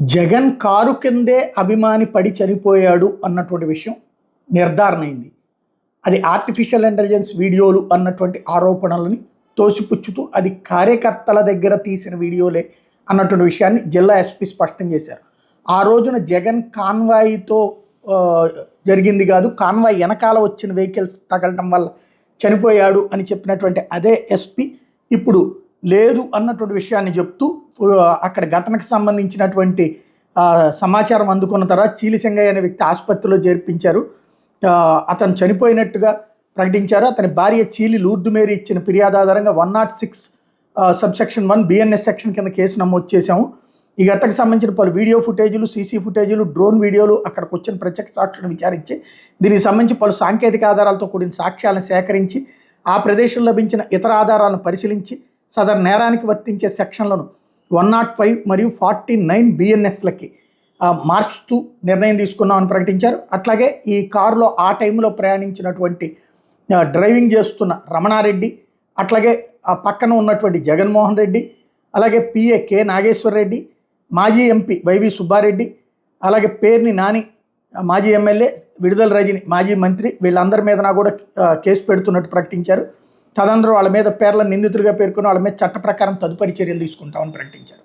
Jagan car కిందే అభిమాని పడి చనిపోయాడు అన్నటువంటి విషయం నిర్ధారణ అయింది. అది ఆర్టిఫిషియల్ ఇంటెలిజెన్స్ వీడియోలు అన్నటువంటి ఆరోపణలని తోసిపుచ్చుతూ అది కార్యకర్తల దగ్గర తీసిన వీడియోలే అన్నటువంటి విషయాన్ని జిల్లా ఎస్పీ స్పష్టం చేశారు. ఆ రోజున జగన్ కాన్వాయ్తో జరిగింది కాదు, కాన్వాయ్ వెనకాల వచ్చిన వెహికల్స్ తగలటం వల్ల చనిపోయాడు అని చెప్పినటువంటి అదే ఎస్పీ ఇప్పుడు లేదు అన్నటువంటి విషయాన్ని చెప్తూ అక్కడ ఘటనకు సంబంధించినటువంటి సమాచారం అందుకున్న తర్వాత చీలిసింగయ్య అనే వ్యక్తి ఆసుపత్రిలో చేర్పించారు. అతను చనిపోయినట్టుగా ప్రకటించారు. అతని భార్య చీలి లూర్దు మేరీ ఇచ్చిన ఫిర్యాదు ఆధారంగా 106 సబ్సెక్షన్ 1 BNS సెక్షన్ కింద కేసు నమోదు చేశాము. ఈ ఘటనకు సంబంధించిన పలు వీడియో ఫుటేజీలు, సీసీ ఫుటేజీలు, డ్రోన్ వీడియోలు, అక్కడికి వచ్చిన ప్రత్యక్ష సాక్షులను విచారించి దీనికి సంబంధించి పలు సాంకేతిక ఆధారాలతో కూడిన సాక్ష్యాలను సేకరించి ఆ ప్రదేశంలో లభించిన ఇతర ఆధారాలను పరిశీలించి సదరు నేరానికి వర్తించే సెక్షన్లను 105 మరియు 49 BNSలకి మార్చుతూ నిర్ణయం తీసుకున్నామని ప్రకటించారు. అట్లాగే ఈ కారులో ఆ టైంలో ప్రయాణించినటువంటి డ్రైవింగ్ చేస్తున్న రమణారెడ్డి, అట్లాగే ఆ పక్కన ఉన్నటువంటి జగన్మోహన్ రెడ్డి, అలాగే PA K నాగేశ్వర రెడ్డి, మాజీ MP వైవి సుబ్బారెడ్డి, అలాగే పేర్ని నాని మాజీ ఎమ్మెల్యే, విడుదల రజని మాజీ మంత్రి, వీళ్ళందరి మీద కూడా కేసు పెడుతున్నట్టు ప్రకటించారు. తదందరూ వాళ్ళ మీద పేర్ల నిందితులుగా పేర్కొని వాళ్ళ మీద చట్ట ప్రకారం తదుపరి చర్యలు తీసుకుంటామని ప్రకటించారు.